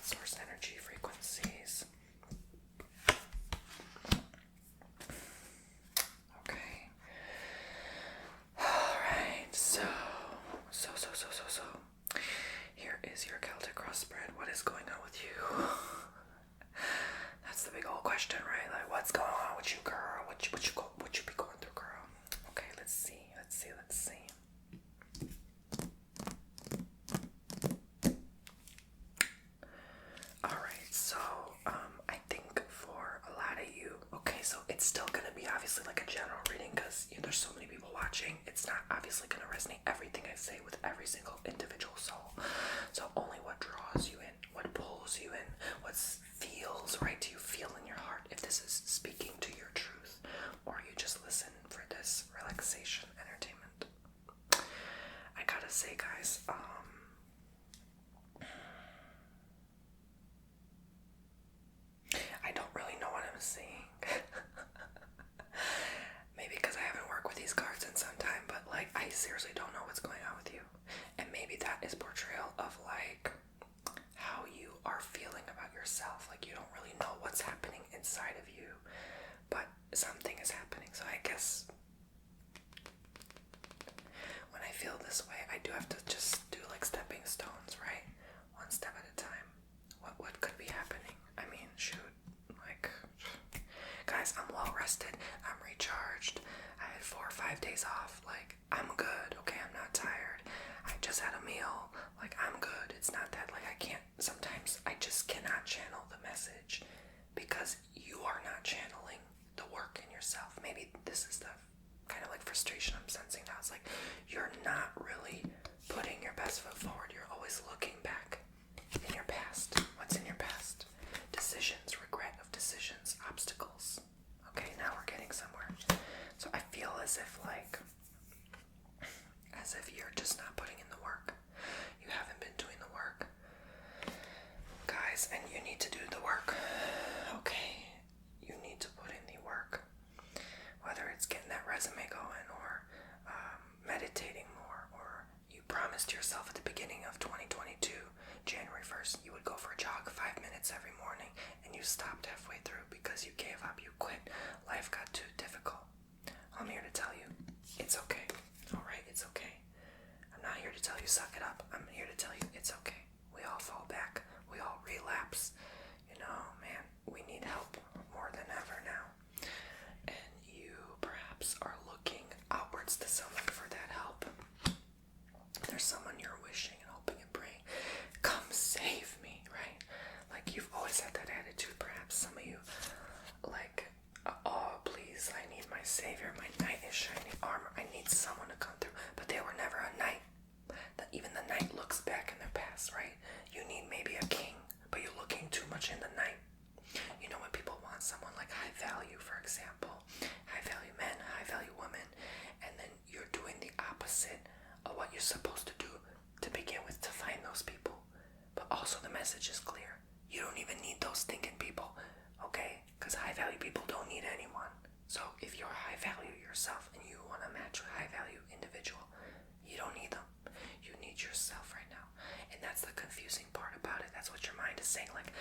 source energy frequencies. Okay. Alright, so. Here is your Celtic cross spread. What is going on with you? That's the big old question, right? Like, what's going on with you, girl? What you be going through, girl? Okay, let's see. Alright, so I think for a lot of you, okay, so it's still gonna be obviously like a general reading because there's so many people watching. It's not obviously gonna resonate everything I say with every single individual soul. So only what draws you in, what pulls you in, what feels right to you, feel in your heart. If this is speaking to your truth, or you just listen for this relaxation entertainment. I gotta say, guys, I don't really know what I'm seeing. Maybe because I haven't worked with these cards in some time, but like I seriously don't know what's going on with you. And maybe that is portrayal of like how you are feeling about yourself. Like you don't really know what's happening inside of you, but something is happening. So I guess when I feel this way, I do have to just do like stepping stones, right? One step at a time. What could be happening? I mean, shoot. Like, guys, I'm well rested. I'm recharged. I had 4 or 5 days off. Like, I'm good. Okay, I'm not tired. I just had a meal. Like, I'm good. It's not that, like, I can't. Sometimes I just cannot channel the message because you are not channeling the work in yourself. Maybe this is the kind of like frustration I'm sensing now. It's like you're not really putting your best foot forward. You're always looking back in your past. What's in your past? Decisions, regret of decisions, obstacles. Okay, now we're getting somewhere. So I feel as if you're just not putting in the work. You haven't been doing the work, guys, and you need to do the work. Okay, you need to put in the work. Whether it's getting that resume going or meditating more, or you promised yourself at the beginning of 2022, January 1st, you would go for a jog 5 minutes every morning, and you stopped halfway through because you gave up, you quit. Life got too difficult. I'm here to tell you, it's okay. Alright, it's okay. I'm not here to tell you suck it up. I'm here to tell you it's okay. We all fall back. We all relapse. You know, man, we need help more than ever now. And you perhaps are looking outwards to someone for that help. There's someone you're wishing and hoping and praying, come save me, right? Like you've always had that attitude. Perhaps some of you, like, oh please, I need my savior, my knight in shining armor, I need someone to come through. But they were never a knight. Even the knight looks back in their past, right? You need maybe a king, but you're looking too much in the knight. You know, when people want someone like high value, for example, high value men, high value women, and then you're doing the opposite of what you're supposed to do to begin with to find those people. But also the message is clear. You don't even need those thinking people, okay? Because high value people don't need anyone. So if you're high value yourself and you want to match with high value individual, you don't need them. You need yourself right now. And that's the confusing part about it. That's what your mind is saying. Like,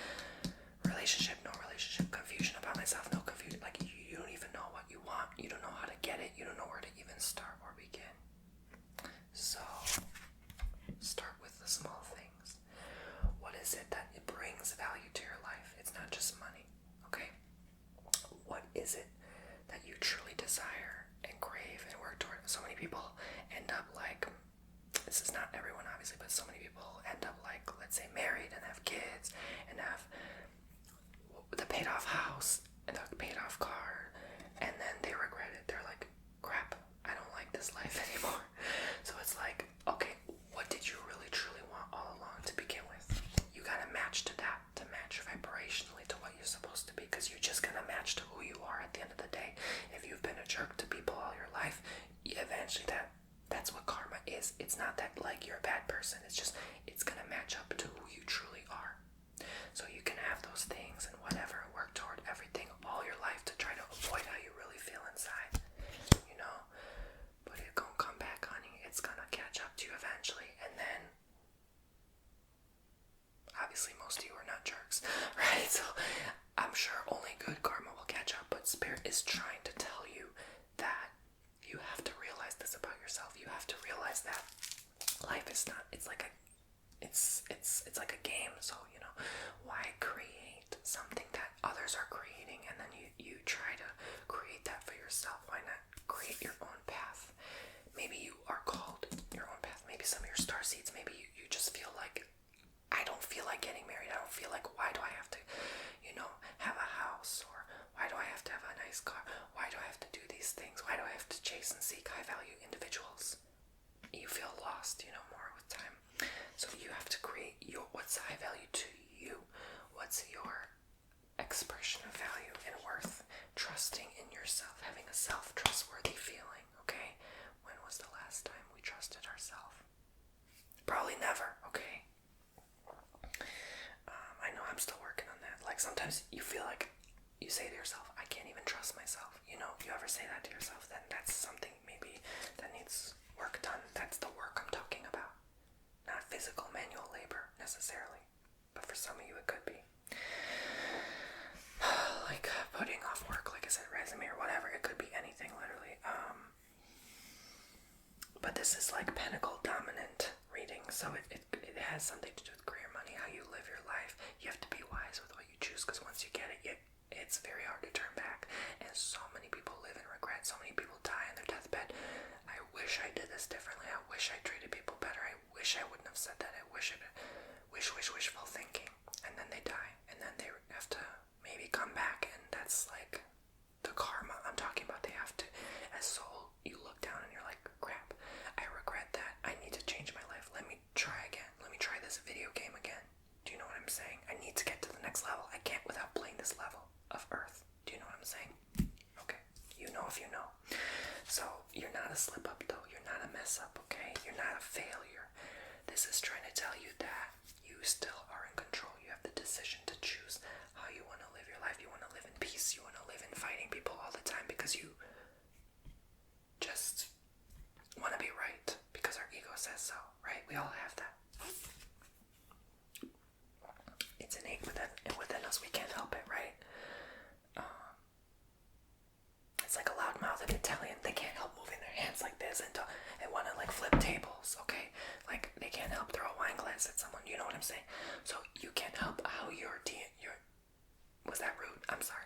relationship, no relationship, confusion about myself, no confusion. Like, you don't even know what you want. You don't know how to get it. You don't know where to even start or begin. So, start with the small things. What is it that it brings value to your life? It's not just money, okay? What is it that you truly desire and crave and work toward? So many people end up like, this is not everyone obviously, but so many people end up like, let's say married and have kids and have the paid off house and the paid off car, and then they regret it. They're like, crap, I don't like this life anymore. So it's like, okay, what did you really truly want all along to begin with? You gotta match to that, to match vibrationally to what you're supposed to be, because you're just gonna match to who you are at the end of the day. If you've been a jerk to people all your life, eventually that's what karma is. It's not that like you're a bad person. It's just, it's gonna match up to who you truly are. So you can have those things and whatever, work toward everything all your life to try to avoid how you really feel inside, you know? But it gonna come back, honey. It's gonna catch up to you eventually. And then, obviously most of you are not not jerks, right? So I'm sure only good karma will catch up, but Spirit is trying to tell you that you have to realize this about yourself. You have to realize that life is not, it's like a game. So, why create something that others are creating and then you try to create that for yourself? Why not create your own path? Maybe you are called your own path. Maybe some of your star seeds, maybe you just feel like, I don't feel like getting married. I don't feel like, why do I have to, have a house? Or why do I have to have a nice car? Why do I have to do these things? Why do I have to chase and seek high value individuals? You feel lost, more with time. So you have to create what's high value to you. What's your expression of value and worth? Trusting in yourself, having a self-trustworthy feeling, okay? When was the last time we trusted ourselves? Probably never, okay? I know I'm still working on that. Like, sometimes you feel like you say to yourself, I can't even trust myself. You ever say that to yourself, then that's something maybe that needs work done. That's the work I'm talking about. Not physical manual labor necessarily, but for some of you it could be. Like putting off work, like I said, resume or whatever. It could be anything, literally. But this is like Pentacle dominant reading, so it has something to do with career, money, how you live your life. You have to be wise with what you choose, because once you get it, it's very hard to turn back. And so many people live in regret. So many people die on their deathbed. I wish I did this differently. I wish I treated people better. I wish I wouldn't have said that. I wish wishful thinking. And then they die. And then they have to maybe come back. And that's like the karma I'm talking about. They have to, as soul, you look down and you're like, crap, I regret that. I need to change my life. Let me try again. Let me try this video game again. Do you know what I'm saying? I need to get to the next level. I can't without playing this level of Earth. Do you know what I'm saying? Okay. You know if you know. So you're not a slip up though. You're not a mess up, okay? You're not a failure. This is trying to tell you that you still are in control. You have the decision to choose how you want to live your life. You want to live in peace. You want to live in fighting people all the time because you just want to be right because our ego says so, right? We all have that. It's innate within us. We can't help it, right? It's like a loudmouthed Italian. They can't help moving their hands like this and want to like flip tables, okay? Like they can't help throw a wine glass at someone. You know what I'm saying? So you can't help how your was that rude? I'm sorry.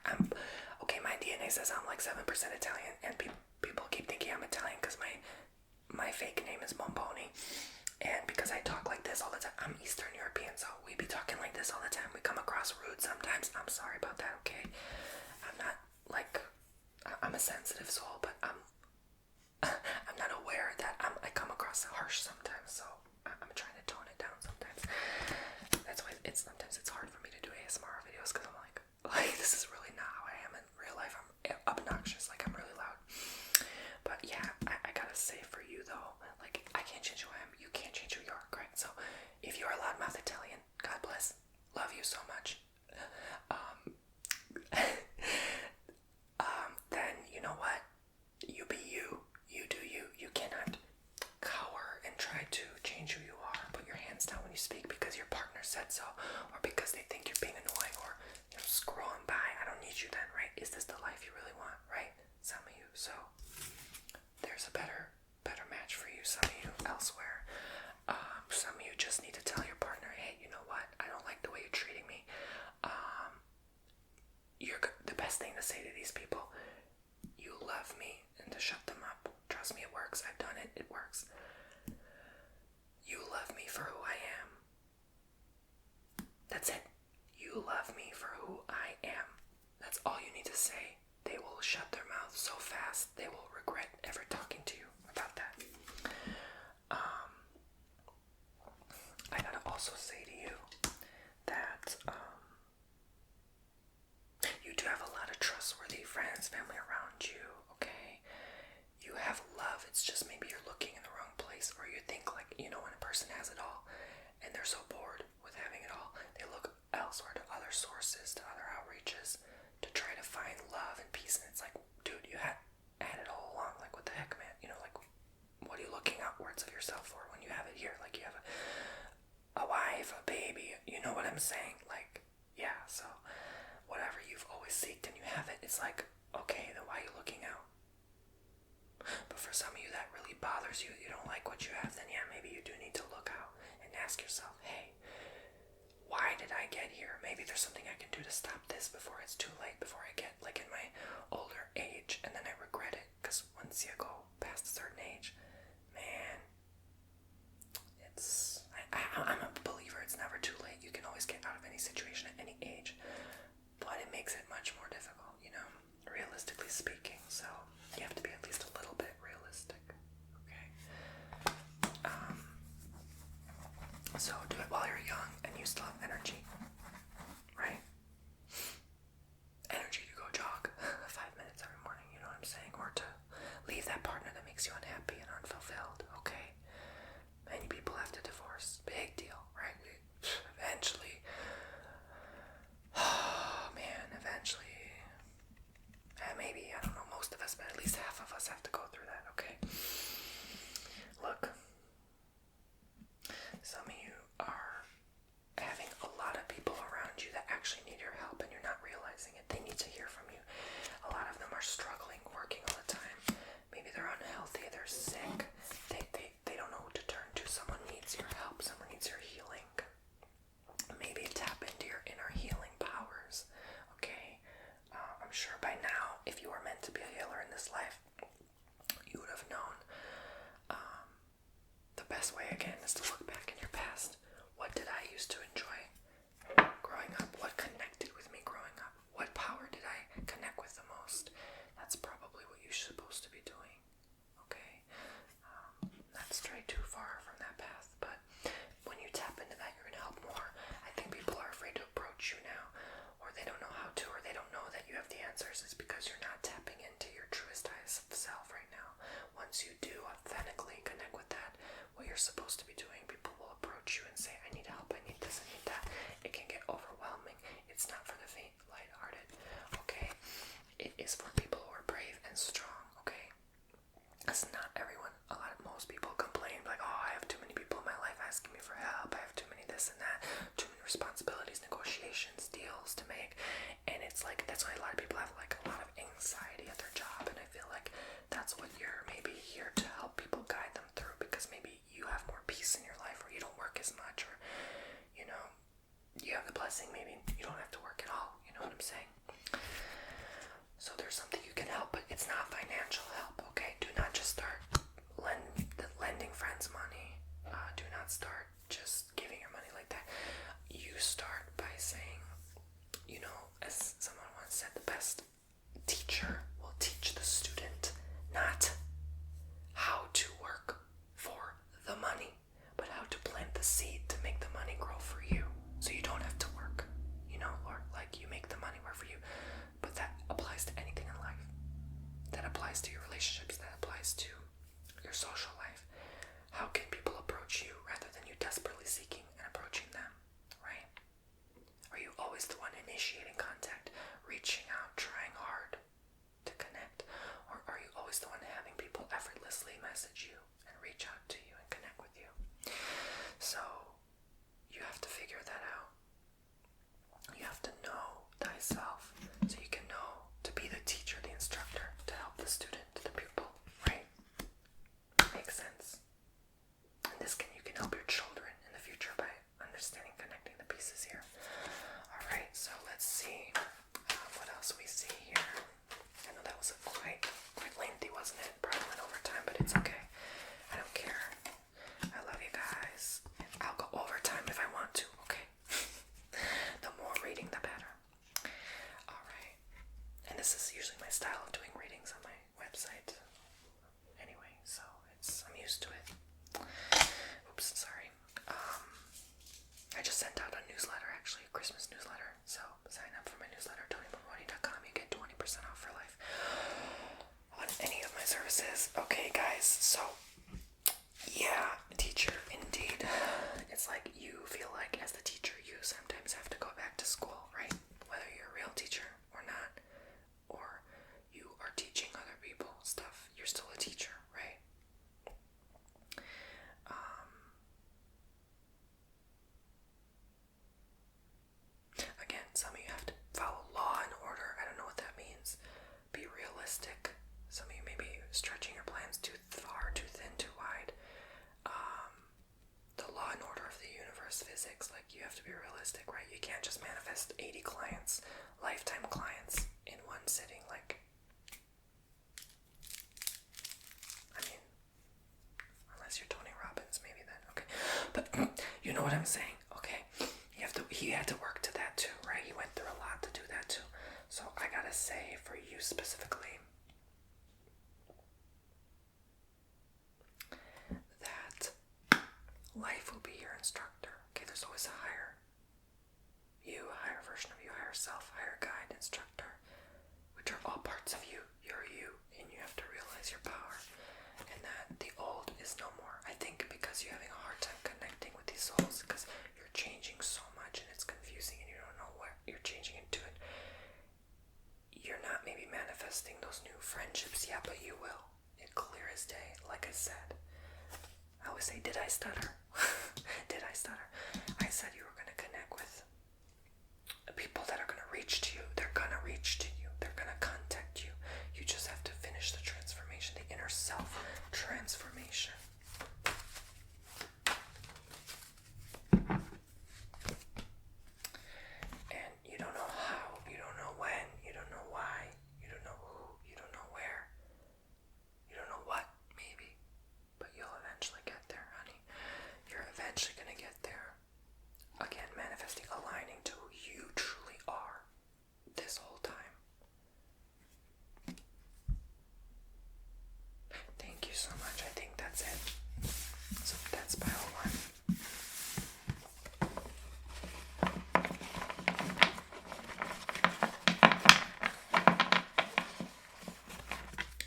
Okay. My DNA says I'm like 7% Italian, and people keep thinking I'm Italian because my fake name is Bomboni, and because I talk like this all the time. I'm Eastern European, so we be talking like this all the time. We come across rude sometimes. I'm sorry about that. Okay, I'm not like. I'm a sensitive soul, but I'm not aware that I come across harsh sometimes, so I'm trying to tone it down sometimes. That's why sometimes it's hard for me to do ASMR videos, because I'm like this is really not how I am in real life. I'm obnoxious, like I'm really loud. But yeah, I gotta say for you though, like I can't change who I am, you can't change who you are, correct? So if you're a loudmouth Italian, God bless, love you so much. Then you know what? You be you. You do you. You cannot cower and try to change who you are. Put your hands down when you speak because your partner said so, or because they think you're being annoying, or scrolling by. I don't need you then, right? Is this the life you really want, right? Some of you. So there's a better match for you. Some of you elsewhere. Some of you just need to tell your partner, hey, you know what? I don't like the way you're treating me. The best thing to say to these people, you love me, and to shut them up. Trust me, it works. I've done it. It works. You love me for who I am. That's it. You love me for who I am. That's all you need to say. They will shut their mouth so fast, they will regret ever talking to you about that. I gotta also say to you that you do have a lot of trustworthy friends, family around you, okay? You have love, it's just maybe you're looking in the wrong place, or you think like, when a person has it all, and they're so bored with having it all, they look elsewhere to other sources, to other outreaches, to try to find love and peace, and it's like, dude, you had it all along, like what the heck, man? Like, what are you looking outwards of yourself for when you have it here? Like, you have a wife, a baby, you know what I'm saying? Like, So whatever you've always seeked and you have it, it's like, okay, then why are you looking out? But for some of you that really bothers you, you don't like what you have, then yeah, maybe you do need to look out and ask yourself, hey, why did I get here? Maybe there's something I can do to stop this before it's too late, before I get like in my older age and then I regret it. Because once you go past a certain age, man, I'm a believer it's never too late. You can always get out of any situation at any age, but it makes it much more difficult, realistically speaking. So you have to be at least a little bit realistic, okay? So do it while you're young and you still have energy, right? Energy to go jog 5 minutes every morning, you know what I'm saying? Or to leave that partner that makes you unhappy and unfulfilled, okay? Many people have to divorce. Big deal, right? Eventually, maybe, I don't know, most of us, but at least half of us have to go through that, okay? Look, some of you are having a lot of people around you that actually need your help and you're not realizing it. They need to hear from you. A lot of them are struggling, working all the time. Maybe they're unhealthy, they're sick. They don't know who to turn to. Someone needs your help. Someone needs your healing. Maybe tap into your inner healing powers, okay? I'm sure by now, if you were meant to be a healer in this life, you would have known. The best way, again, is to look back in your past. What did I used to enjoy growing up? What connected with me growing up? What power did I connect with the most? That's probably what you're supposed to be doing, okay? Not stray too far from that path, but when you tap into that, you're going to help more. I think people are afraid to approach you now, or they don't know how to, or they don't know that you have the answers. It's because you're not tapping into your truest highest self right now. Once you do authentically connect with that, what you're supposed to be doing, people will approach you and say, I need help, I need this, I need that. It can get overwhelming. It's not for the faint, lighthearted, okay? It is for people who are brave and strong, okay? That's not everyone. Most people complain like, oh, I have too many people in my life asking me for help. I have too many this and that, too many responsibilities, negotiations, deals to make. And it's like, that's why a lot of people have like a lot of anxiety at their job. And I feel like that's what you're maybe here to help people, guide them through, because maybe you have more peace in your life, or you don't work as much, or, you have the blessing, maybe you don't have to work at all. You know what I'm saying? So there's something you can help, but it's not financial help, okay? Do not just start lending friends money. Do not start just giving your money like that. You start by saying, as someone once said, the best teacher will teach the student not how to work for the money, but how to plant the seed to make the money grow for you, so you don't have to work, or like you make the money work for you. But that applies to anything in life. That applies to your relationships. That applies to your social life. How can people approach you rather than you desperately seeking and approaching them, right? Are you always the one initiating contact, reaching out, trying hard to connect? Or are you always the one having people effortlessly message you and reach out to you and connect with you? So you have to figure that out. You have to know thyself so you can know to be the teacher, the instructor, to help the student, the pupil, right? Makes sense. And you can help your children in the future by understanding, connecting the pieces here. Alright, so let's see what else we see here. I know that was quite lengthy, wasn't it? Probably went over time, but it's okay. I don't care. I love you guys. I'll go overtime if I want to, okay? The more reading, the better. Alright. And this is usually my style of doing readings on my website. Anyway, so I'm used to it. Oops, sorry. I just sent out a newsletter, actually, a Christmas newsletter. So sign up for my newsletter, TonyBomboni.com. You get 20% off for life on any of my services. Okay, guys, so yeah, teacher, indeed. It's like you feel like as the teacher, you sometimes have to go back to school, right? Whether you're a real teacher or not, or you are teaching other people stuff, you're still a teacher, right? Again, some of you physics. Like, you have to be realistic, right? You can't just manifest 80 clients, lifetime clients, in one sitting. Like, I mean, unless you're Tony Robbins, maybe then, okay. But you know what I'm saying, okay? He had to work to that too, right? He went through a lot to do that too. So I gotta say, for you specifically, that life will be your instructor. Okay, there's always a higher version of you, higher self, higher guide, instructor, which are all parts of you. You're you, and you have to realize your power, and that the old is no more. I think because you're having a hard time connecting with these souls, because you're changing so much and it's confusing and you don't know what you're changing into it. You're not maybe manifesting those new friendships yet, but you will. It clear as day. Like I said, I always say, did I stutter? Did I stutter? I said you were going to connect with people that are going to reach to you. They're going to reach to you. They're going to contact you. You just have to finish the transformation, the inner self transformation. And you don't know how, you don't know when, you don't know why, you don't know who, you don't know where, you don't know what, maybe, but you'll eventually get there, honey. You're eventually going to get there. Again, manifesting, aligning to who you truly are this whole time. Thank you so much. I think that's it. So that's pile one.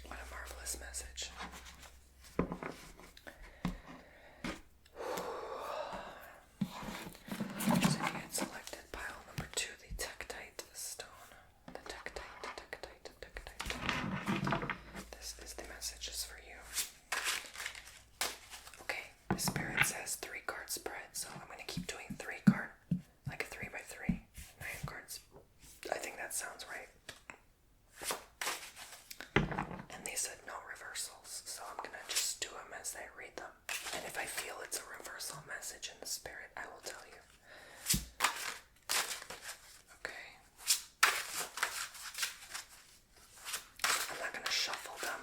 What a marvelous message. So you had selected pile number 2, the Tektite stone. The Tektite. This is the messages for you. Okay, the spirit says 3 card spread, so I'm going to keep doing 3 card, like a 3x3, 9 cards. I think that sounds right. And they said no reversals, so I'm going to just do them as I read them. And if I feel it's a reversal message in the spirit, I will tell you. Okay. I'm not going to shuffle them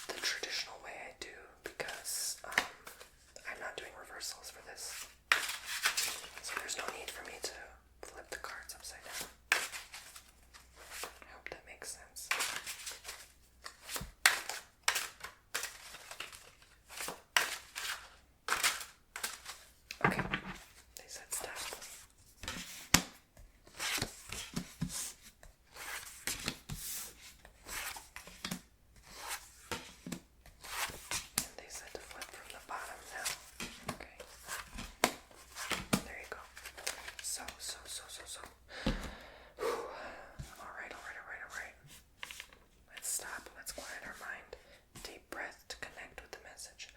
the traditional way I do, because I'm not doing reversals for this. So there's no need for me to flip the cards upside down. I hope that makes sense. Okay, they said stop. And they said to flip from the bottom now. Okay. There you go. So. Alright. Let's stop. Let's quiet our mind. Deep breath to connect with the message.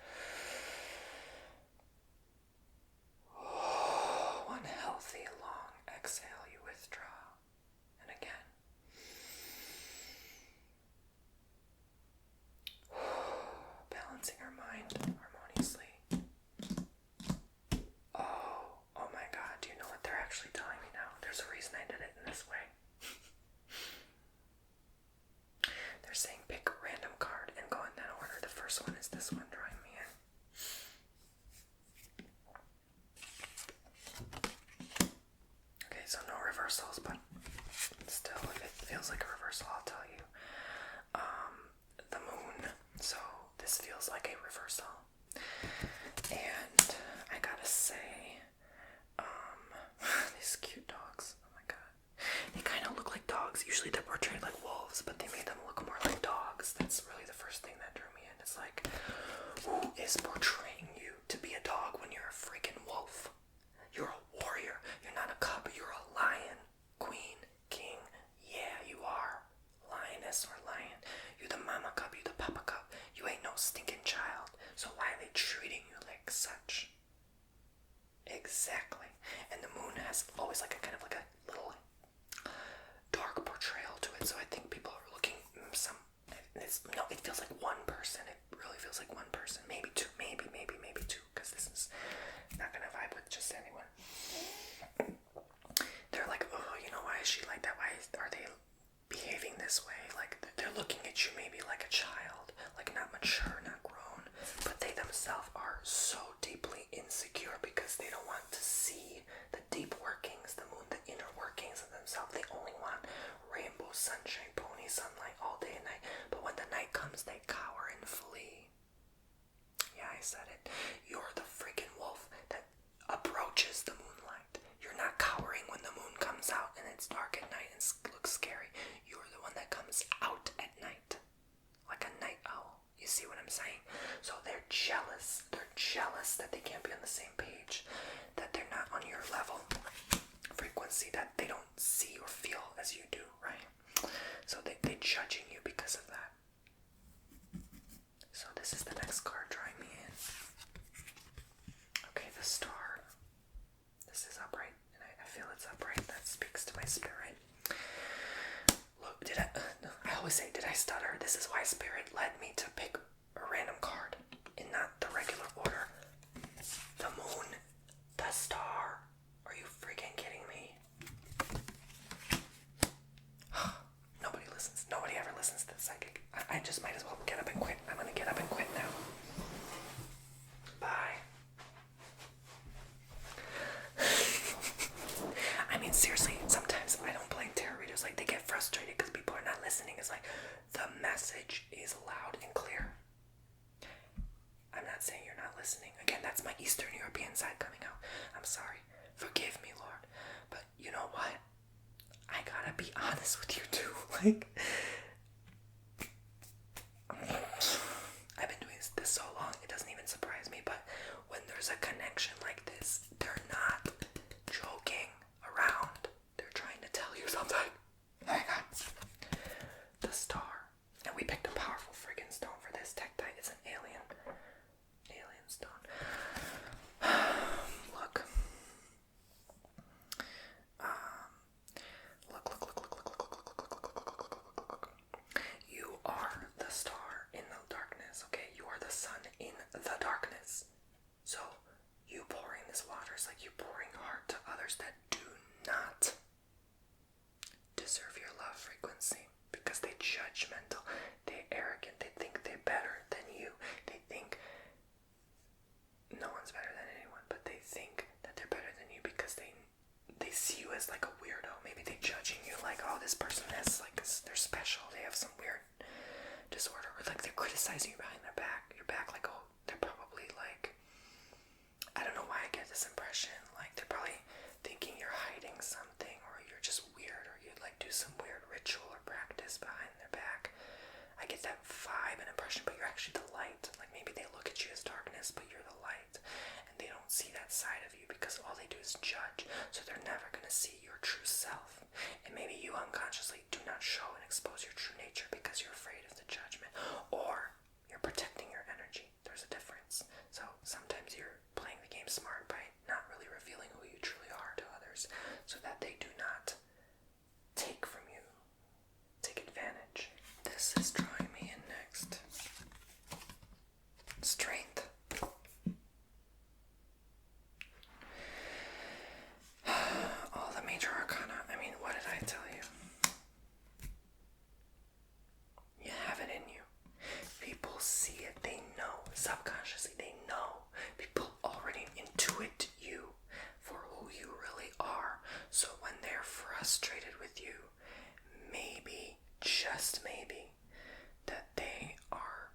One healthy, long exhale, you withdraw. And again. Balancing our mind harmoniously. Oh my God, do you know what they're actually telling me now? There's a reason I did it in this way. They're saying pick a random card and go in that order. The first one is this one drawing me in. Okay, so no reversals, but still, if it feels like a reversal, I'll tell you. The moon. So this feels like a reversal. And I gotta say, these cute dogs. Oh my God. They kind of look like dogs. Usually they're portrayed like wolves, but they made them look more like dogs. That's really the first thing that drew me in. It's like, who is portraying you to be a dog when you're a freaking wolf? You're a warrior. You're not a cub. You're a lion. Queen, king. Yeah, you are. Lioness or lion. You're the mama cub. You're the papa cub. You ain't no stinking child. So why are they treating you like such? Exactly. And the moon has always like a kind of like a child, like not mature, not grown, but they themselves are so deeply insecure because they don't want to see the deep workings, the moon, the inner workings of themselves. They only want rainbow, sunshine, pony, sunlight all day and night. But when the night comes, they cower and flee. Yeah, I said it. You're the freaking wolf that approaches the moonlight. You're not cowering when the moon comes out and it's dark at night and looks scary. You're the one that comes out at night, like a night owl. You see what I'm saying? So they're jealous. They're jealous that they can't be on the same page, that they're not on your level frequency, that they don't see or feel as you do, right? So they're judging you because of that. So this is the next card drawing me in. Okay, the star. This is upright, and I feel it's upright. That speaks to my spirit. Look, I always say, did I stutter? This is why spirit led me to pick a random card in not the regular order. The moon, the star. Are you freaking kidding me? Nobody listens. Nobody ever listens to the psychic. I just might as well get up and quit. I'm gonna get up and quit now. Bye. I mean, seriously, sometimes I don't blame tarot readers. Like, they get frustrated because people are not listening. It's like, the message is loud and clear. I'm not saying you're not listening. Again, that's my Eastern European side coming out. I'm sorry. Forgive me, Lord. But you know what? I gotta be honest with you too. Like, I've been doing this so long, it doesn't even surprise me. But when there's a connection like this, they're not joking around. They're trying to tell you something. Hang on. The star. And we picked a powerful friggin' stone for this. Tektite is an alien stone. Look. Look. You are the star in the darkness, okay? You are the sun in the darkness. So, you pouring this water is like you pouring heart to others that do not deserve your love frequency because they're judgmental, they're arrogant, they think they're better than you. They think no one's better than anyone, but they think that they're better than you because they see you as like a weirdo. Maybe they're judging you like, oh, this person has like, they're special, they have some weird disorder, or like they're criticizing you behind their back, like, oh, they're probably like, I don't know why I get this impression, like they're probably thinking you're hiding something, or you're just weird, or you like do some weird ritual or practice behind their back. I get that vibe and impression, but you're actually the light. Like maybe they look at you as darkness, but you're the light, and they don't see that side of you because all they do is judge. So they're never gonna see your true self, and maybe you unconsciously do not show and expose your true nature because you're afraid of the judgment, or you're protecting your energy. There's a difference. So sometimes you're playing the game smart by not really revealing who you truly are to others, so that they do not take from you, take advantage. This is drawing me in next. Strength. All the major arcana. I mean, what did I tell you? You have it in you. People see it. They know. Subconsciously, they know. People already intuit you for who you really are. So when they're frustrated with you, maybe, just maybe, that they are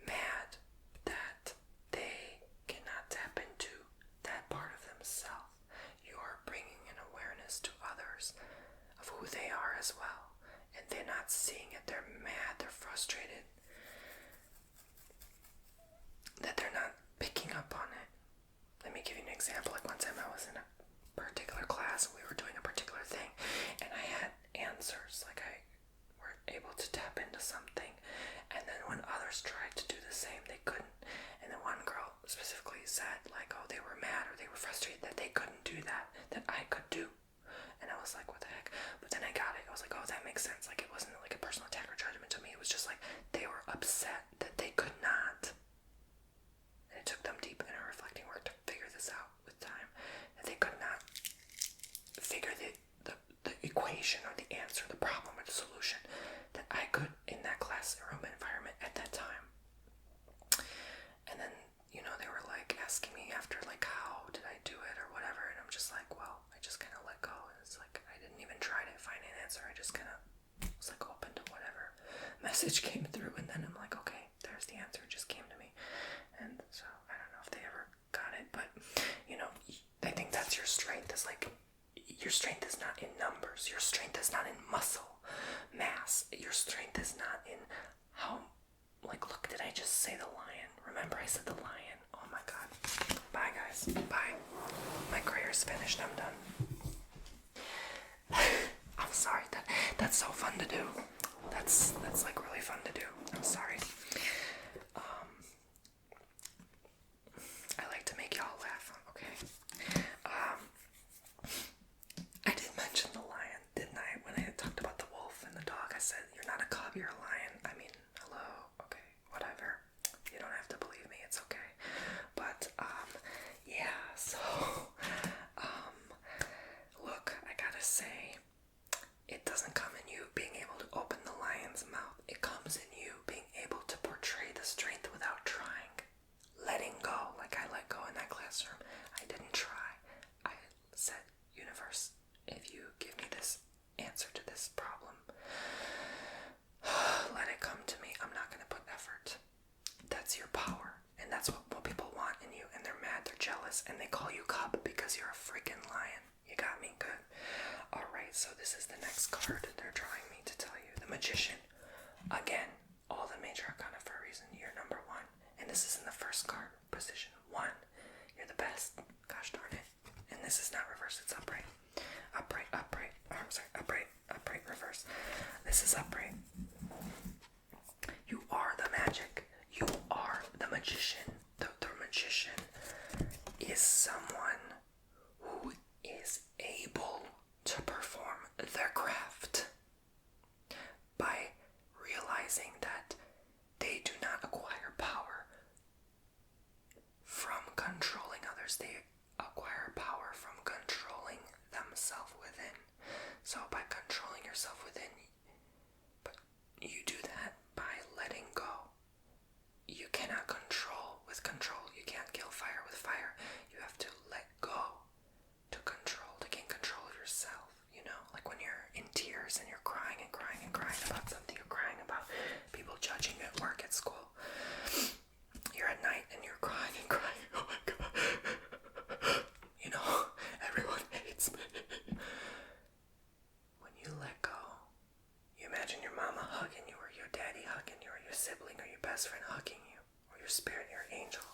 mad that they cannot tap into that part of themselves. You are bringing an awareness to others of who they are as well, and they're not seeing it. They're mad, they're frustrated that they're not picking up on it. Let me give you an example. Like one time I was in a particular class and we were doing a particular thing, and I had answers, like I were able to tap into something, and then when others tried to do the same, they couldn't. And then one girl specifically said like, oh, they were mad or they were frustrated that they couldn't do that I could do. And I was like, what the heck? But then I got it. I was like, oh, that makes sense. Like, it wasn't like a personal attack or judgment to me. It was just like they were upset that they could not. And it took them deep inner reflecting work to figure this out with time, that they could not figure the equation or the answer, the problem or the solution that I could in that classroom environment at answer. I just kind of was like open to whatever message came through, and then I'm like, okay, there's the answer. It just came to me. And so I don't know if they ever got it, but you know, I think that's your strength. Is like, your strength is not in numbers. Your strength is not in muscle mass. Your strength is not in how, like, look, did I just say the lion? Remember I said the lion. Oh my god. Bye guys. Bye. My career's finished. I'm done. I'm sorry. That's so fun to do. That's like really fun to do. I'm sorry. I like to make y'all laugh, okay? I did mention the lion, didn't I? When I talked about the wolf and the dog, I said, you're not a cub, you're a lion. I mean, hello, okay, whatever. You don't have to believe me, it's okay. But, yeah, so, look, I gotta say, it doesn't come in you being able to open the lion's mouth. It comes in you being able to portray the strength without trying. Letting go, like I let go in that classroom. I didn't try. I said, universe, if you give me this answer to this problem, let it come to me. I'm not going to put effort. That's your power. And that's what people want in you. And they're mad, they're jealous, and they call you cub because you're a freaking lion. You got me good. Alright, so this is the next card they're drawing me to tell you. The Magician. Again, all the major arcana for a reason. You're number 1. And this is in the first card position. 1. You're the best. Gosh darn it. And this is not reverse, it's upright. Upright, upright. Oh, I'm sorry, upright, upright, reverse. This is upright. You are the magic. You are the magician. The magician is someone who is able to perform their craft by realizing that they do not acquire power from controlling others. They acquire power from controlling themselves within. So by controlling yourself within, but you do that by letting go. You cannot control with control. You can't kill fire with fire. You have to let go to control, to gain control of yourself. You know, like when you're in tears and you're crying and crying and crying about something. You're crying about people judging you at work, at school. You're at night and you're crying and crying. Oh my god. You know, everyone hates me. When you let go, you imagine your mama hugging you, or your daddy hugging you, or your sibling, or your best friend hugging you, or your spirit, your angel.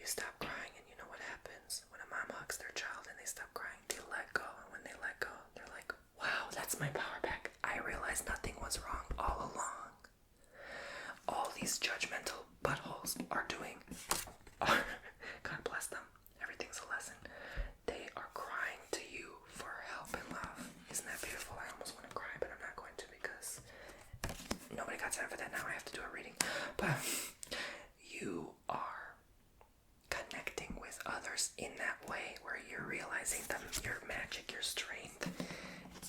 You stop crying, and you know what happens when a mom hugs their child and they stop crying? They let go, and when they let go, they're like, wow, that's my power back. I realized nothing was wrong all along. All these judgmental buttholes are doing, God bless them, everything's a lesson. They are crying to you for help and love. Isn't that beautiful? I almost want to cry, but I'm not going to because nobody got time for that. Now I have to do a reading. But you are connecting with others in that way where you're realizing that your magic, your strength,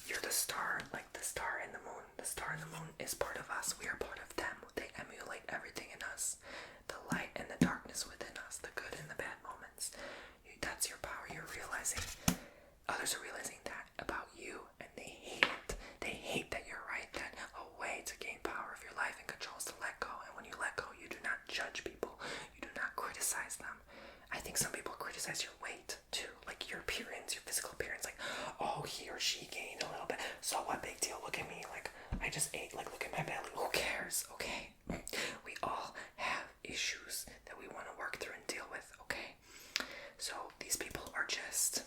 you're the star, like the star and the moon. The star and the moon is part of us. We are part of them. They emulate everything in us. The light and the darkness within us. The good and the bad moments. That's your power. You're realizing. Others are realizing that about you. And they hate it. They hate that you're right. That a way to gain power of your life and control is to let go. And when you let go, you do not judge people. You do not criticize them. I think some people criticize your weight too, like your appearance, your physical appearance, like, oh, he or she gained a little bit, so what, big deal, look at me, like, I just ate, like, look at my belly, who cares, okay? We all have issues that we want to work through and deal with, okay? So these people are just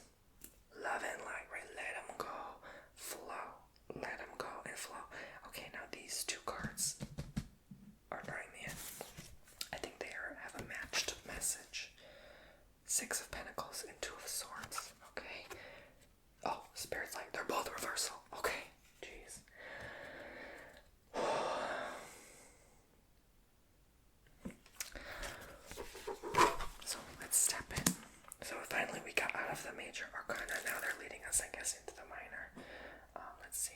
love and light, right? Let them go, flow, let them go and flow. Okay, now these two cards are drawing me in. I think they have a matched message. 6 of Pentacles and 2 of Swords. Okay. Oh, Spirit's like, they're both reversal. Okay. Jeez. So let's step in. So finally we got out of the major arcana. Now they're leading us, I guess, into the minor. Let's see.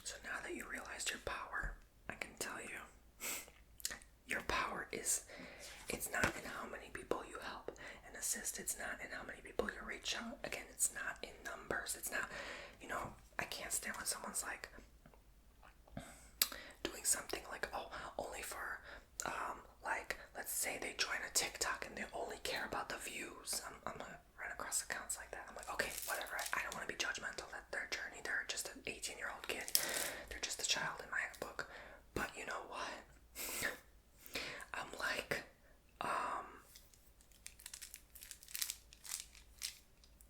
So now that you realized your power, I can tell you assist. It's not in how many people you reach out. Again, it's not in numbers. It's not, I can't stand when someone's like doing something like, oh, only for, like, let's say they join a TikTok and they only care about the views. I'm gonna run across accounts like that. I'm like, okay, whatever. I don't want to be judgmental. That's their journey. They're just an 18-year-old kid. They're just a child in my book. But you know what? I'm like,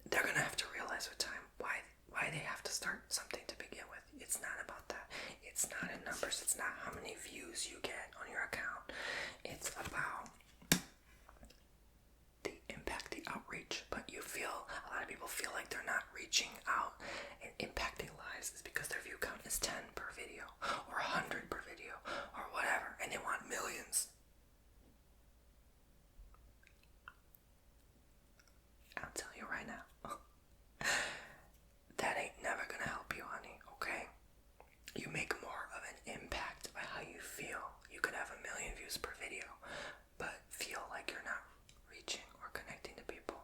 they're gonna have to realize with time why they have to start something to begin with. It's not about that. It's not in numbers. It's not how many views you get on your account. It's about the impact, the outreach. But a lot of people feel like they're not reaching out and impacting lives is because their view count is 10 per video or 100 per video or whatever, and they want millions. I'll tell you right now, that ain't never gonna help you, honey, okay? You make more of an impact by how you feel. You could have 1 million views per video, but feel like you're not reaching or connecting to people.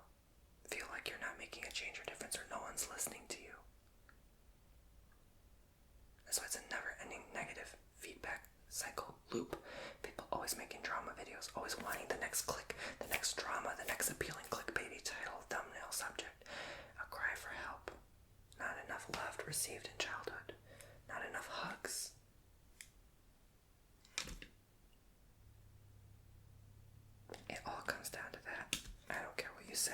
Feel like you're not making a change or difference, or no one's listening to you. That's why it's a never-ending negative feedback cycle loop. People always making drama videos, always wanting the next click, the next drama, the next appealing clickbaity title, thumbnail, subject, a cry for help. Not enough love received in childhood. Not enough hugs. It all comes down to that. I don't care what you say.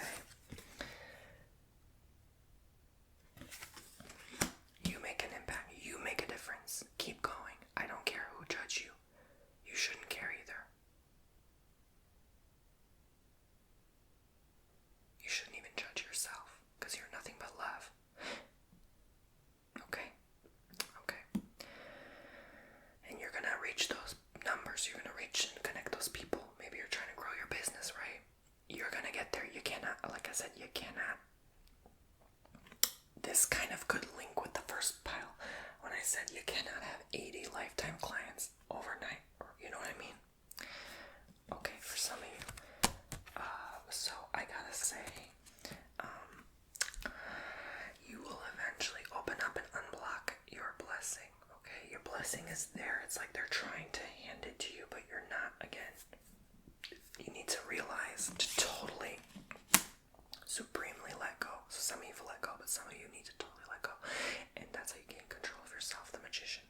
You make an impact. You make a difference. Keep going. I don't care who judges you. You shouldn't care either. You shouldn't even judge yourself, because you're nothing but love. Okay? And you're gonna reach those numbers. You're gonna reach and connect those people. Maybe you're trying to grow your business, right? You're gonna get there. You cannot, like I said, this kind of could link with the first pile when I said you cannot have 80 lifetime clients overnight, or you know what I mean? Okay, for some of you. So I gotta say, you will eventually open up and unblock your blessing, okay? Your blessing is there. It's like they're trying to hand it to you, but you're not. Again, you need to realize to totally, supremely let go. So some of you let go, but some of you need to totally let go. And that's how you gain control of yourself, the magician.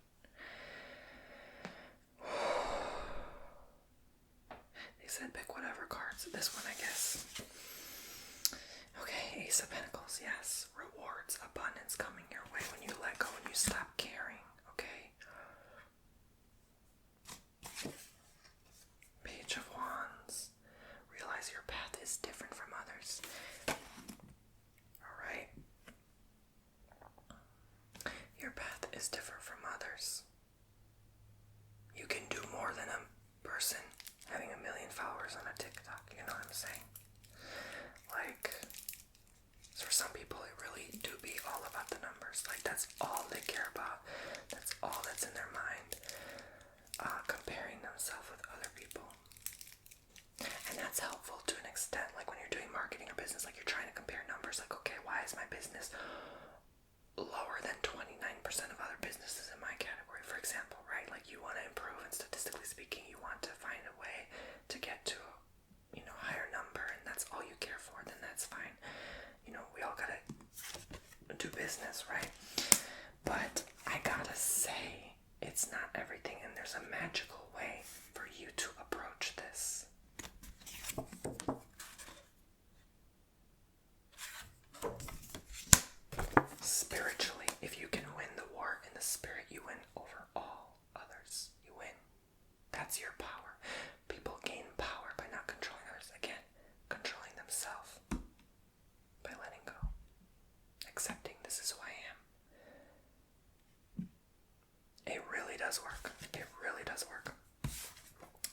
They said pick whatever cards. This one, I guess. Okay, Ace of Pentacles, yes. Rewards, abundance coming your way when you let go and you stop caring, okay? Page of Wands. Realize your path is different from others. Alright? Your path is different from others. You can do more than a person having 1 million followers on a TikTok, you know what I'm saying? Like, for some people it really do be all about the numbers. Like, that's all they care about. That's all that's in their mind. Comparing themselves with other people. And that's helpful to an extent. Like when you're doing marketing or business, like you're trying to compare numbers. Like, okay, why is my business lower than 29% of other businesses in my category, for example, right? Like you want to improve, and statistically speaking, you want to find a way to get to a, higher number, and that's all you care for, then that's fine. We all gotta do business, right? But I gotta say, it's not everything, and there's a magical way for you to approach this. Spiritually, if you can win the war in the spirit, you win over all others. You win. That's your power. People gain power by not controlling others. Again, controlling themselves by letting go. Accepting this is who I am. It really does work. It really does work.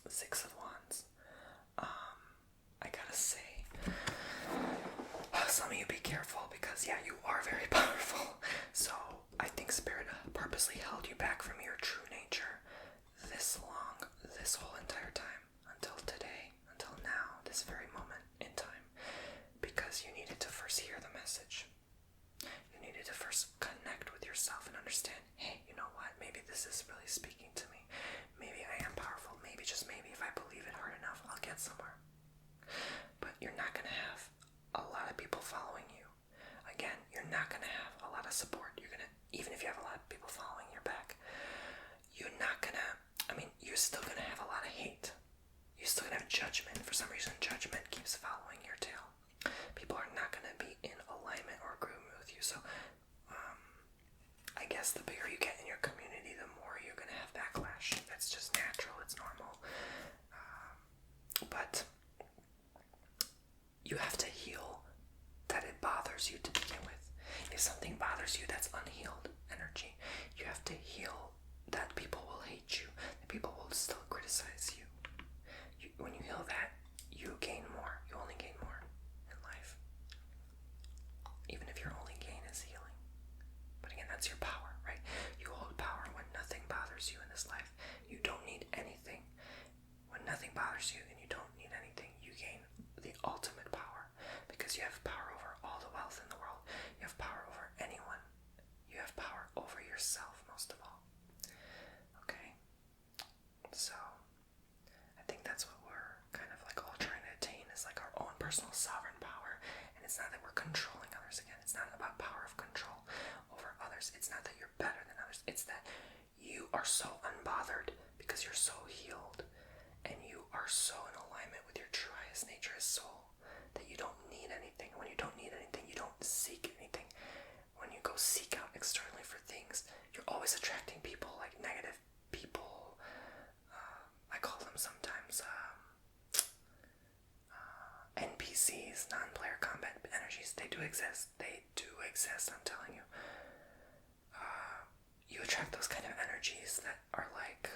6 of Wands. I gotta say, some of you be careful, because yeah, you are very powerful. So I think Spirit purposely held you back from your true nature this long, this whole entire time, until today, until now, this very moment in time, message. You needed to first connect with yourself and understand, hey, you know what? Maybe this is really speaking to me. Maybe I am powerful. Maybe, just maybe, if I believe it hard enough, I'll get somewhere. But you're not going to have a lot of people following you. Again, you're not going to have a lot of support. You're going to, even if you have a lot of people following your back, you're not going to, you're still going to have a lot of hate. You're still going to have judgment. For some reason, judgment keeps following your tail. People are not going to be in alignment or agreement with you. So, I guess the bigger you get in your community, the more you're going to have backlash. That's just natural. It's normal. But you have to heal that it bothers you to begin with. If something bothers you that's unhealed energy, you have to heal that people will hate you, that people will still criticize you. When you heal that, you gain more. You only gain more in life. Even if your only gain is healing. But again, that's your power, right? You hold power when nothing bothers you in this life. You don't need anything. When nothing bothers you and you don't need anything, you gain the ultimate power. Because you have power over all the wealth in the world. You have power over anyone. You have power over yourself, most of all. Okay? So, I think that's what we're kind of like all trying to attain, is like our own personal sovereign power. And it's not that we're controlling others again. It's not about power of control over others. It's not that you're better than others. It's that you are so unbothered because you're so healed and you are so in alignment with your true highest nature as soul that you don't need anything. When you don't need anything, you don't seek anything. When you go seek out externally for things, you're always attracting people, like negative people. I call them sometimes NPCs, non-player combat energies. They do exist. They do exist, I'm telling you. You attract those kind of energies that are like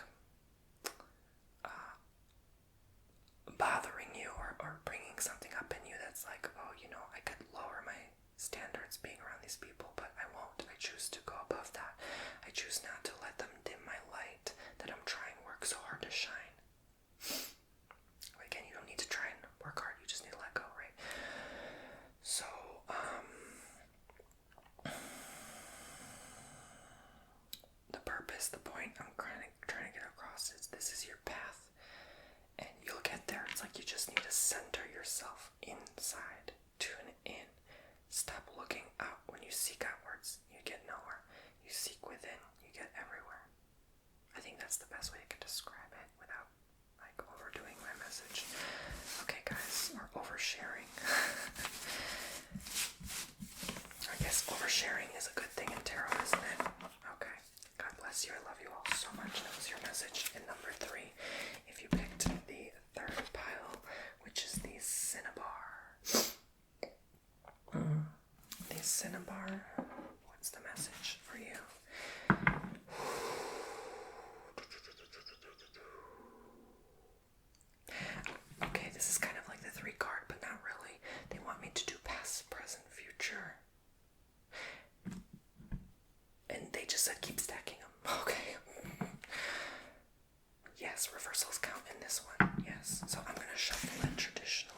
bothering you or bringing something up in you that's like, oh, I could lower my standards being around these people, but I won't. I choose to go above that. I choose not to let them dim my light that I'm trying work so hard to shine. Again, you don't need to try and work hard. You just need to let go, right? So, the purpose, the point I'm trying to get across is this is your path. And you'll get there. It's like you just need to center yourself inside. Tune in. Stop looking out. When you seek outwards, you get nowhere. You seek within, you get everywhere. I think that's the best way I can describe it without overdoing my message. Okay, guys, we're oversharing. I guess oversharing is a good thing in tarot, isn't it? Okay. God bless you. I love you all so much. That was your message. And number 3, if you picked the third pile, which is the Cinnabar. The Cinnabar. What's the message for you? Okay, this is kind of like the 3 card, but not really. They want me to do past, present, future. And they just said keep stacking them. Okay. Yes, reversals count in this one. Yes. So I'm going to shuffle it traditionally.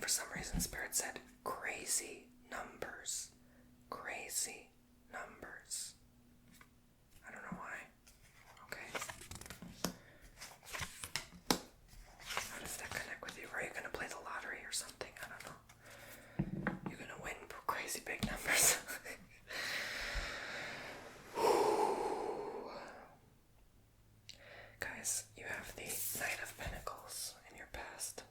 For some reason, Spirit said crazy numbers. Crazy numbers. I don't know why. Okay. How does that connect with you? Are you going to play the lottery or something? I don't know. You're going to win crazy big numbers. Guys, you have the Knight of Pentacles in your past.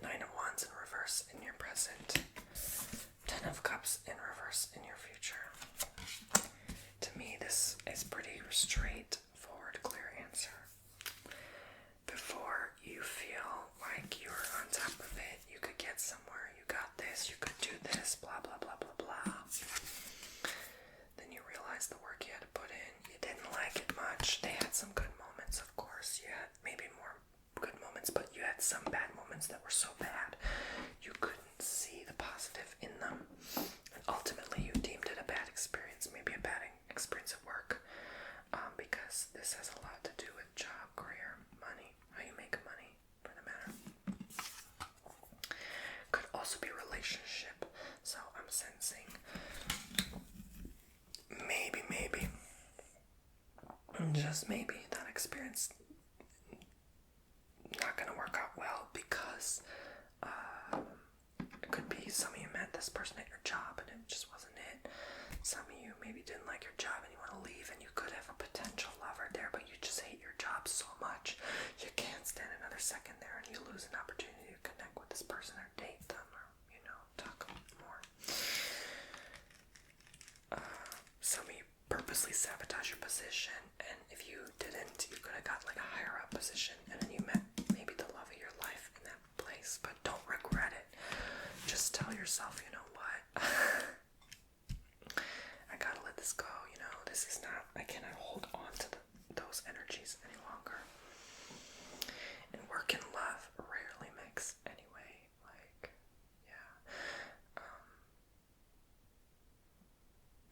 9 of Wands in reverse in your present. 10 of Cups in reverse in your future. To me, this is pretty straightforward, clear answer. just maybe that experience not gonna work out well because it could be some of you met this person at your job and it just wasn't it. Some of you maybe didn't like your job and you want to leave, and you could have a potential lover there, but you just hate your job so much you can't stand another second there, and you lose an opportunity to connect with this person or date them or, talk more. Some of you purposely sabotage your position, and if you didn't, you could have got like a higher up position, and then you met maybe the love of your life in that place, but don't regret it. Just tell yourself, you know what? I gotta let this go, this is not, I cannot hold on to those energies any longer. And work and love rarely mix anyway,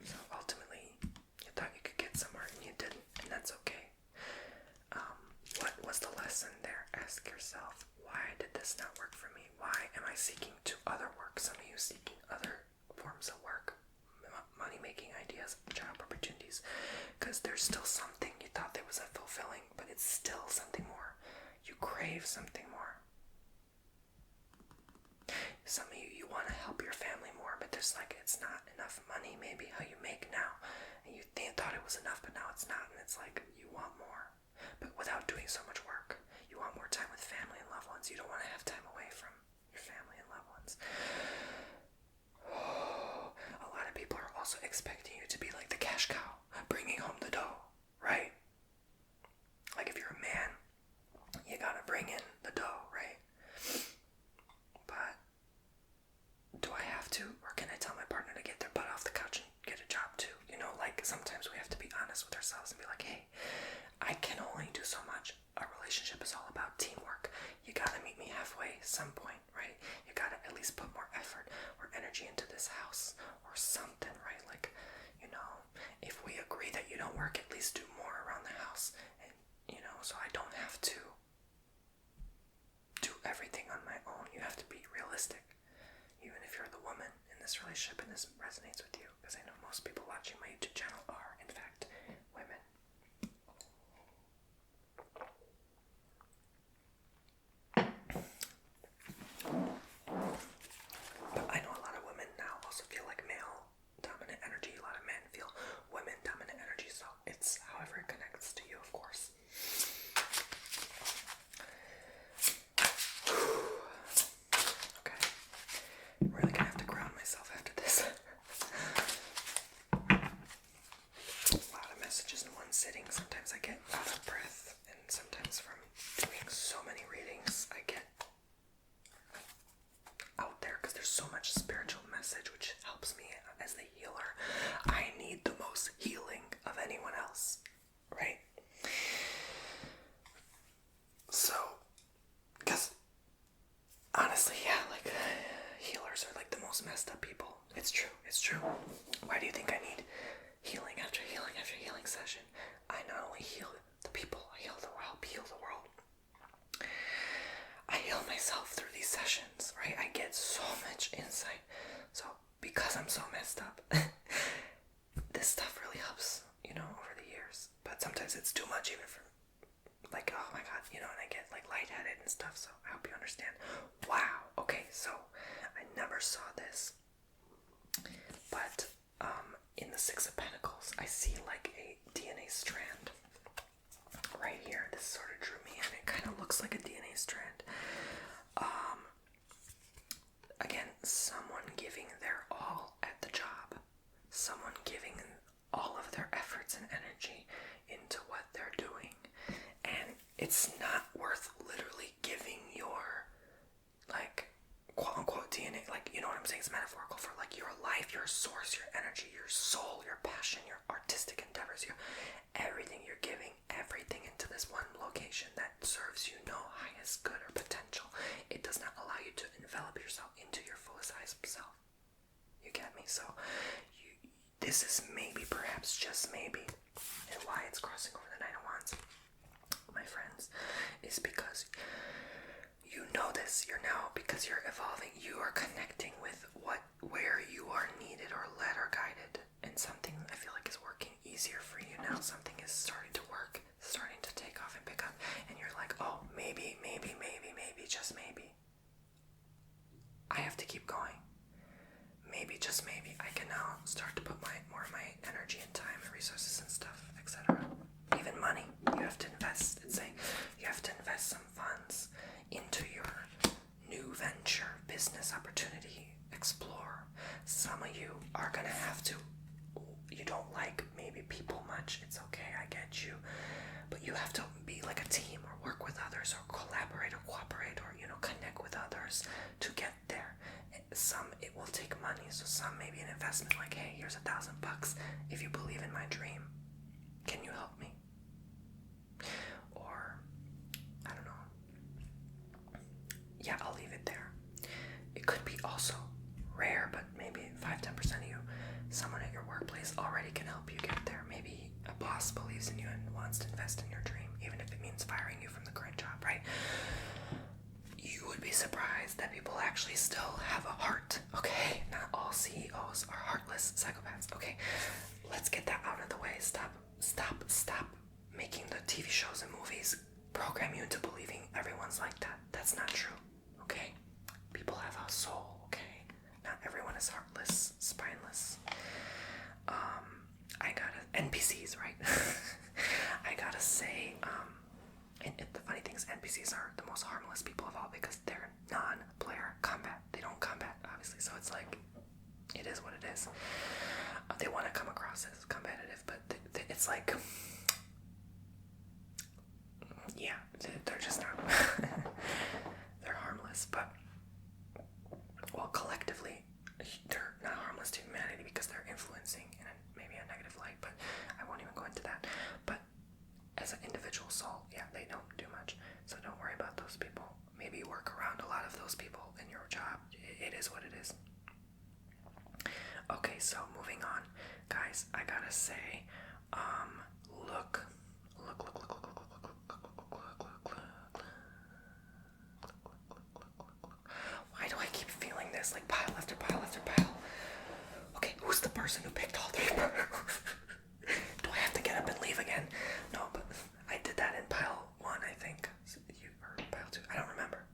so ultimately, you thought you could get somewhere and you didn't, and that's okay. What was the lesson there? Ask yourself, why did this not work for me? Why am I seeking to other work? Some of you seeking other forms of work, money-making ideas, job opportunities, because there's still something you thought that was fulfilling, but it's still something more. You crave something more. Some of you want to help your family more, but there's it's not enough money maybe how you make now, and you thought it was enough, but now it's not, and it's you want more, but without doing so much work. You want more time with family and loved ones. You don't want to have time away from your family and loved ones. A lot of people are also expecting you to be like the cash cow, bringing home the dough, right? Like if you're a man, you gotta bring in the dough, right? But do I have to, or can I tell my partner to get their butt off the couch and get a job too? Sometimes we have to be honest with ourselves and be like, hey, I can only do so much. A relationship is all about teamwork. You gotta meet me halfway some point, right? You gotta at least put more effort or energy into this house or something, right? If we agree that you don't work, at least do more around the house, and so I don't have to do everything on my own. You have to be realistic, even if you're the woman in this relationship and this resonates with you, because I know most people watching my YouTube channel are, in fact, women. But I know a lot of women now also feel like male dominant energy. A lot of men feel women dominant energy, so it's however it connects to you, of course. Okay, I'm really gonna have to ground myself after this. A lot of messages in one sitting. Sometimes I get out of breath, and sometimes from doing so many readings I get out there because there's so much spiritual message, which helps me as the healer. I need the most healing of anyone else, right? So, because honestly, healers are the most messed up people. It's true. Why do you think I need healing after healing after healing session? I not only heal the people, I help heal the world. I heal myself through these sessions, right? I get so much insight. So, because I'm so messed up, this stuff really helps, over the years. But sometimes it's too much even for, oh my god, and I get lightheaded and stuff. So, I hope you understand. Wow, okay, so I never saw this. But, in the Six of Pentacles, I see a DNA strand right here. This sort of drew me in. It kind of looks like a DNA strand. Again, someone giving their all at the job. Someone giving all of their efforts and energy into what they're doing. And it's not worth literally giving your, quote-unquote DNA, you know what I'm saying? It's metaphorical for, your life, your source, your energy, your soul, your passion, your artistic endeavors, everything you're giving, everything into this one location that serves you no highest good or potential. It does not allow you to envelop yourself into your fullest highest self. You get me? So, this is maybe, perhaps just maybe, and why it's crossing over the Nine of Wands, my friends, is because you know this. Because you're evolving, you are connecting with where you are needed or led or guided, and something I feel like is working easier for you now. Something is starting to work have to keep going. Maybe, just maybe, I can now start to put more of my energy and time and resources and stuff, etc. Even money. You have to invest. It's saying you have to invest some funds into your new venture, business opportunity, explore. Some of you are going to have to, you don't like maybe people much. It's okay, I get you. But you have to be like a team or work with others or collaborate or cooperate or, connect with others to get there. Some, it will take money. So some maybe an investment like, hey, here's $1,000 if you believe in my dream. Can you help me? Or, I don't know. Yeah, I'll leave it there. It could be also rare, but maybe 5-10% of you, someone at your workplace already can help you get there. Maybe a boss believes in you and wants to invest in your dream, even if it means firing you from the current job, right? You would be surprised that people actually still have a heart, okay? Not all CEOs are heartless psychopaths, okay? Let's get that out of the way. Stop making the TV shows and movies program you into believing everyone's like that. That's not true, okay? People have a soul, okay? Not everyone is heartless, spineless. NPCs, right? I gotta say, and the funny thing is NPCs are the most harmless people of all because they're non-player combat. They don't combat, obviously, so it's like, it is what it is. They want to come across as competitive, but it's like, yeah, they're just not. They're harmless, but, well, collectively, they're not harmless to humanity because they're influencing in maybe a negative light, but I won't even go into that. But as an individual soul, yeah, they don't do much, so don't worry about those people. Maybe you work around a lot of those people in your job. It is what it is. Okay, so moving on, guys, I gotta say, look. Why do I keep feeling this, like pile after pile after pile? Okay, who's the person who picked all 3? Do I have to get up and leave again? No, but I did that in pile 1, I think. Or pile 2, I don't remember.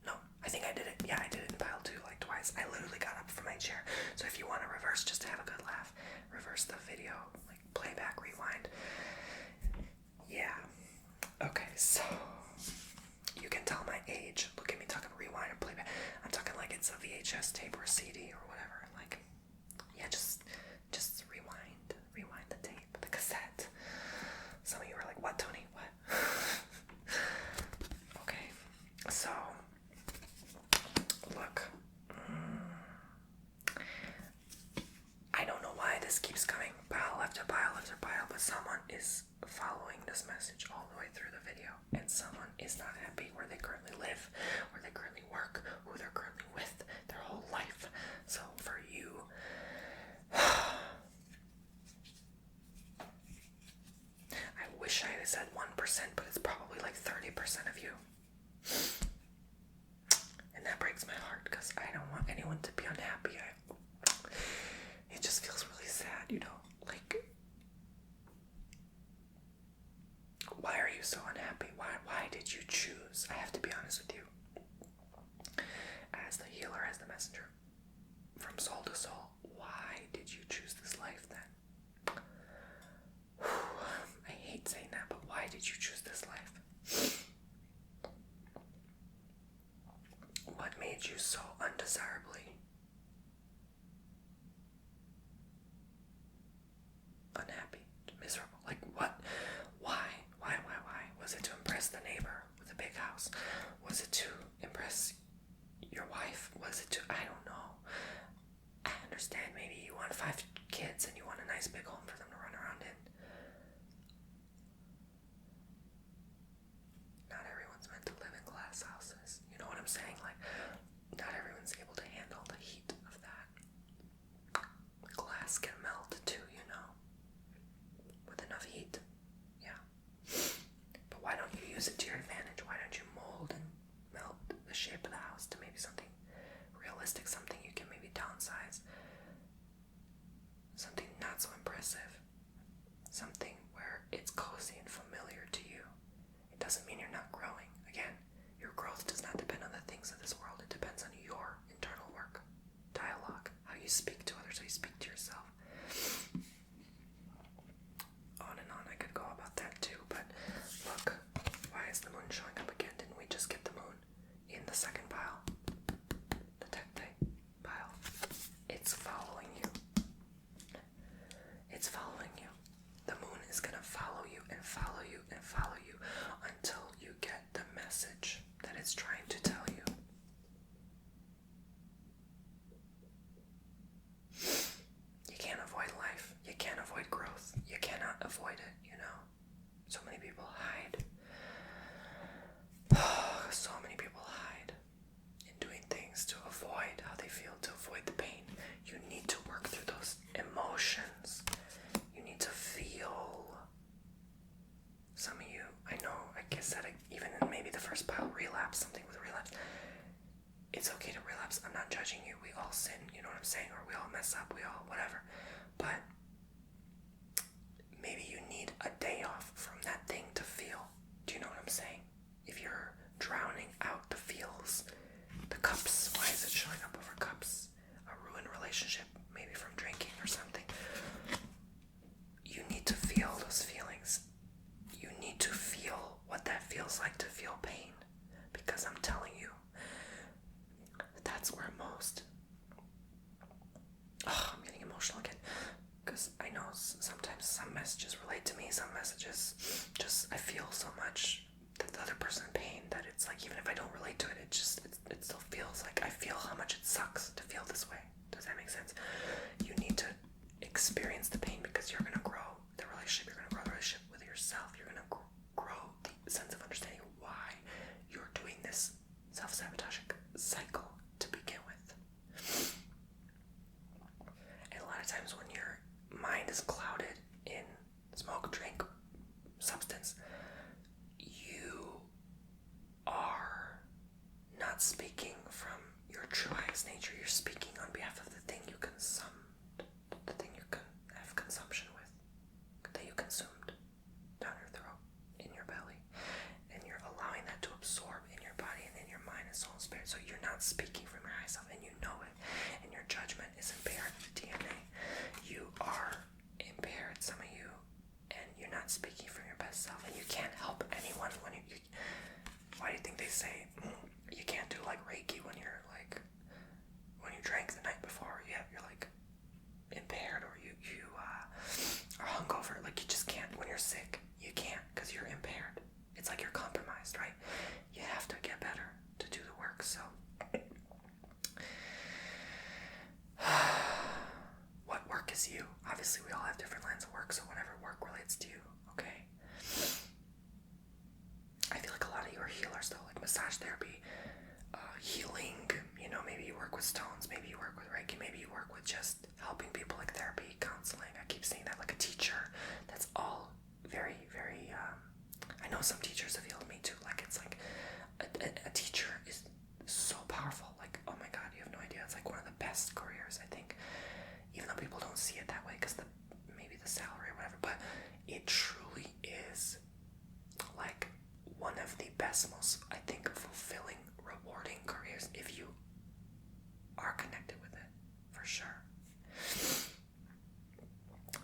No, I think I did it. Yeah, I did it in pile 2 like twice. I literally got up from my chair. So if you want to reverse just to have a good laugh, reverse the video, like playback, rewind. Yeah. Okay, so you can tell my age. Look at me talking rewind and playback. I'm talking like it's a VHS tape or a CD or whatever. Like, yeah, just rewind the tape, the cassette. Some of you were like, what, Tony? What? Okay, so look. I don't know why this keeps coming pile after pile after pile, but someone is following this message all the way through the video, and someone is not happy where they currently live, where they currently work, who they're currently with, their whole life. So for you, I wish I had said 1%, but it's probably like 30% of you. And that breaks my heart because I don't want anyone to be unhappy. It just feels really sad, like, why are you so unhappy? Why did you choose? I have to be honest with you. As the healer, as the messenger, from soul to soul, why did you choose this life then? I hate saying that, but why did you choose this life? What made you so undesirably unhappy, miserable? Like, what? Why? Was it to impress the neighbor with a big house? Was it to impress your wife? Was it to, I don't know. I understand maybe you want 5 kids and you want a nice big home for them to run around in. Not everyone's meant to live in glass houses. You know what I'm saying? Like, not everyone's able to handle the heat of that. Glass can melt too, with enough heat. Yeah. But why don't you use it to your advantage? Why don't you mold and melt the shape of the house to maybe something realistic, something you can maybe downsize, something not so impressive, something where it's cozy and familiar to you. It doesn't mean you're not growing. Again, your growth does not depend on the things of this world. It depends on your internal work. so you speak to yourself. On and on I could go about that too, but look, why is the moon showing up again? Didn't we just get the moon in the second pile? The tecte pile. It's following you. It's following you. The moon is gonna follow you and follow you and follow you until you get the message that it's trying to tell you. You can't avoid life. You can't avoid growth. You cannot avoid it, you know? So many people hide. So many people hide in doing things to avoid how they feel, to avoid the pain. You need to work through those emotions. You need to feel. Some of you, I know, I guess that even in maybe the first pile, relapse, something with relapse. It's okay to relapse. I'm not judging you. We all sin, you know what I'm saying? Or we all mess up, we all whatever. But maybe you need a day off from that thing to feel. Do you know what I'm saying? If you're drowning out the feels, the cups, why is it showing up over cups? A ruined relationship, maybe from drinking or something. You need to feel those feelings. You need to feel what that feels like to feel pain. Because I'm telling you, that's where most... I'm getting emotional again. Because I know sometimes some messages relate to me. Some messages just, I feel so much that the other person in pain that it's like, even if I don't relate to it, it still feels like I feel how much it sucks to feel this way. Does that make sense? You need to experience the pain because you're going to grow the relationship. You're going to grow the relationship with yourself. You're going to grow the sense of understanding why you're doing this self-sabotaging cycle to begin with. And a lot of times when your mind is clouded in smoke, drink, substance, you are not speaking from your true highest nature. You're speaking on behalf of the thing you the thing you have consumption with, that you consumed down your throat, in your belly, and you're allowing that to absorb in your body and in your mind and soul and spirit. So you're not speaking from your high self, and you know it, and your judgment is impaired in the DNA. You are impaired, some of you, and you're not speaking from your best self, and you can't help anyone when you why do you think they say you can't do like Reiki when you're like, when you drank the night before, you're like impaired, or you are hungover, like you just can't. When you're sick, you can't because you're impaired. It's like you're compromised, right? You have to get better to do the work. So what work is you? Obviously we all have different lines of work, so whatever work relates to you, okay? I feel like a lot of you are healers though, like massage therapy, healing, you know, maybe you work with stones, maybe you work with Reiki, maybe you work with just helping people, like therapy, counseling. I keep saying that, like a teacher. That's all very, very, I know some teachers have healed me too. Like it's like a teacher is so powerful. Like, oh my God, you have no idea. It's like one of the best careers, I think, even though people don't see it that way because maybe the salary or whatever, but it truly is like one of the best, most, I think, fulfilling, rewarding careers if you are connected with it, for sure.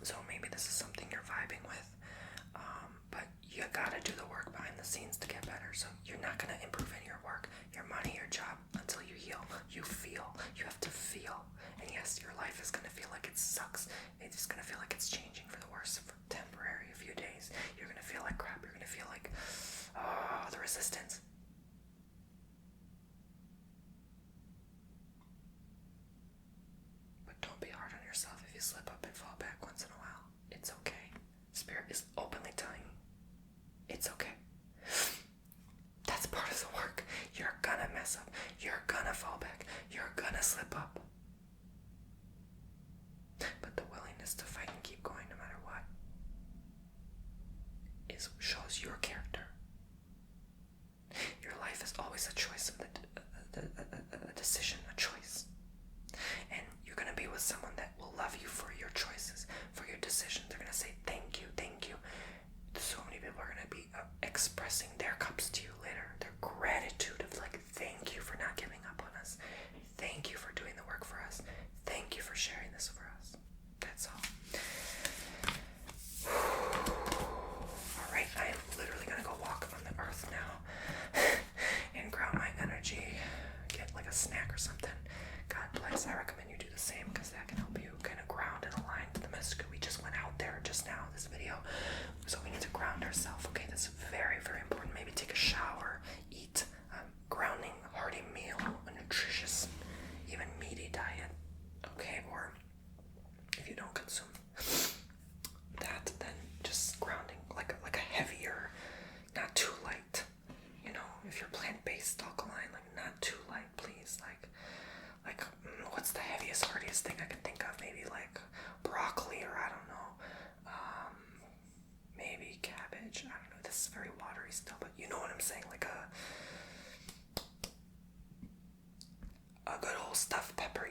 So maybe this is something you're vibing with, but you gotta do the work behind the scenes to get better. So you're not gonna improve in your work, your money, your job until you heal. You feel. You have to feel. And yes, your life is gonna feel like it sucks. It's gonna feel like it's changing for the worse for temporary, a few days. You're gonna feel like crap. You're gonna feel like the resistance. But don't be hard on yourself if you slip up and fall back once in a while. It's okay. Spirit is openly telling you it's okay. That's part of the work. You're gonna mess up. You're gonna fall back. You're gonna slip up. But the willingness to fight and keep going no matter what shows your character. Your life is always a choice, a decision, a choice. And you're going to be with someone that will love you for your choices, for your decisions. They're going to say thank you, thank you. So many people are going to be expressing their cups to you later, their gratitude of like, thank you for not giving up on us. Thank you for doing the work for us. Thank you for sharing this for us.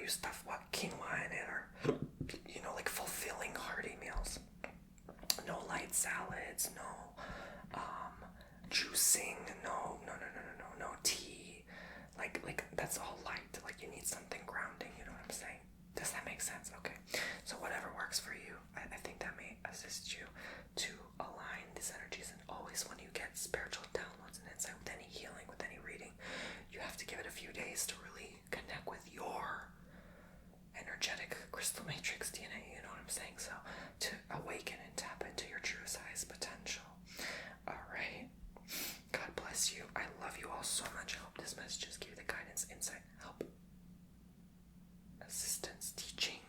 you stuff what quinoa in it, or like fulfilling hearty meals. No light salads, no juicing, no tea. Like that's all light. Like you need something grounding, you know what I'm saying? Does that make sense? Okay. So whatever works for you, I think that may assist you to align these energies. And always when you get spiritual downloads and insight with any healing, with any reading, you have to give it a few days to really connect with your energetic crystal matrix DNA, you know what I'm saying? So to awaken and tap into your true size potential. Alright. God bless you. I love you all so much. I hope this message just gave you the guidance, insight, help, assistance, teaching,